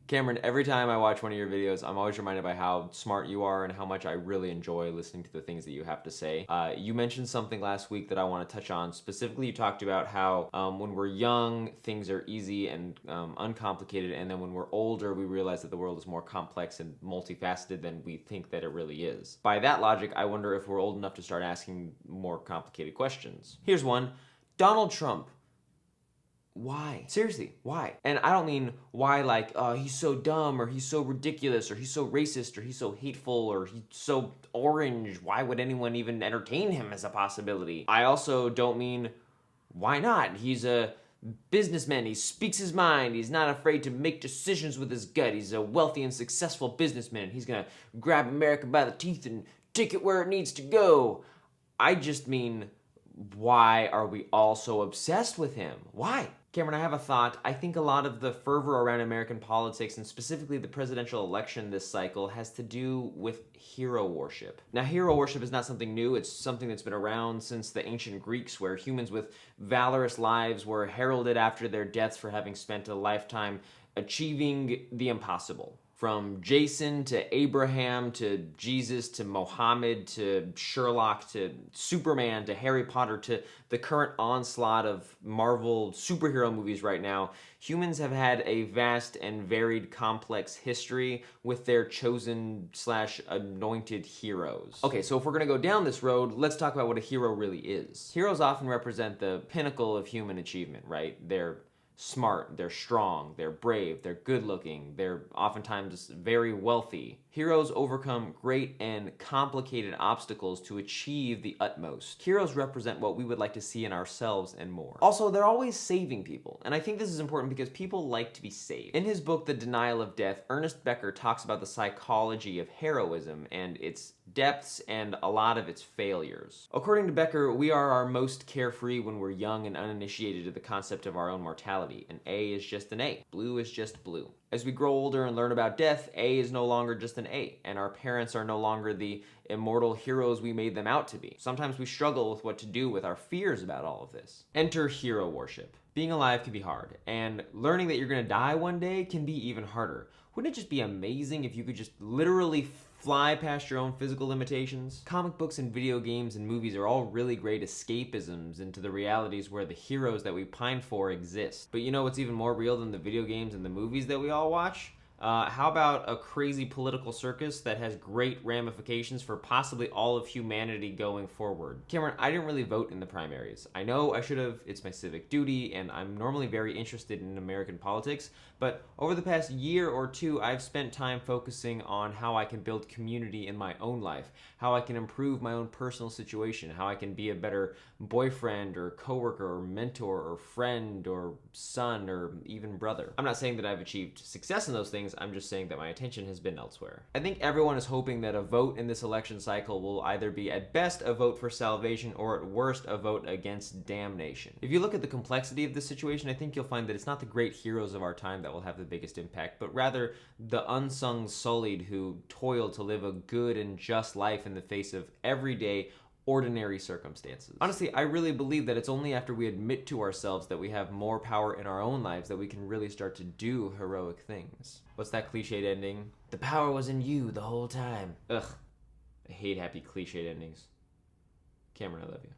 Cameron, every time I watch one of your videos, I'm always reminded by how smart you are and how much I really enjoy listening to the things that you have to say. You mentioned something last week that I want to touch on. Specifically, you talked about how when we're young, things are easy and uncomplicated, and then when we're older, we realize that the world is more complex and multifaceted than we think that it really is. By that logic, I wonder if we're old enough to start asking more complicated questions. Here's one. Donald Trump. Why? Seriously, why? And I don't mean why like, he's so dumb, or he's so ridiculous, or he's so racist, or he's so hateful, or he's so orange. Why would anyone even entertain him as a possibility? I also don't mean, why not? He's a businessman, he speaks his mind, he's not afraid to make decisions with his gut, he's a wealthy and successful businessman, he's gonna grab America by the teeth and take it where it needs to go. I just mean, why are we all so obsessed with him? Why? Cameron, I have a thought. I think a lot of the fervor around American politics, and specifically the presidential election this cycle, has to do with hero worship. Now, hero worship is not something new. It's something that's been around since the ancient Greeks, where humans with valorous lives were heralded after their deaths for having spent a lifetime achieving the impossible. From Jason to Abraham to Jesus to Mohammed to Sherlock to Superman to Harry Potter to the current onslaught of Marvel superhero movies right now, humans have had a vast and varied complex history with their chosen / anointed heroes. Okay, so if we're gonna go down this road, let's talk about what a hero really is. Heroes often represent the pinnacle of human achievement, right? They're smart, they're strong, they're brave, they're good looking, they're oftentimes very wealthy. Heroes overcome great and complicated obstacles to achieve the utmost. Heroes represent what we would like to see in ourselves and more. Also, they're always saving people, and I think this is important because people like to be saved. In his book, The Denial of Death, Ernest Becker talks about the psychology of heroism and its depths and a lot of its failures. According to Becker, we are our most carefree when we're young and uninitiated to the concept of our own mortality. An A is just an A. Blue is just blue. As we grow older and learn about death, A is no longer just an A, and our parents are no longer the immortal heroes we made them out to be. Sometimes we struggle with what to do with our fears about all of this. Enter hero worship. Being alive can be hard, and learning that you're gonna die one day can be even harder. Wouldn't it just be amazing if you could just literally fly past your own physical limitations? Comic books and video games and movies are all really great escapisms into the realities where the heroes that we pine for exist. But you know what's even more real than the video games and the movies that we all watch? How about a crazy political circus that has great ramifications for possibly all of humanity going forward? Cameron, I didn't really vote in the primaries. I know I should have, it's my civic duty, and I'm normally very interested in American politics, but over the past year or two, I've spent time focusing on how I can build community in my own life, how I can improve my own personal situation, how I can be a better boyfriend or coworker or mentor or friend or son or even brother. I'm not saying that I've achieved success in those things, I'm just saying that my attention has been elsewhere. I think everyone is hoping that a vote in this election cycle will either be at best a vote for salvation or at worst a vote against damnation. If you look at the complexity of this situation, I think you'll find that it's not the great heroes of our time that will have the biggest impact, but rather the unsung sullied who toil to live a good and just life in the face of everyday ordinary circumstances. Honestly, I really believe that it's only after we admit to ourselves that we have more power in our own lives that we can really start to do heroic things. What's that cliched ending? The power was in you the whole time. Ugh, I hate happy cliched endings. Cameron, I love you.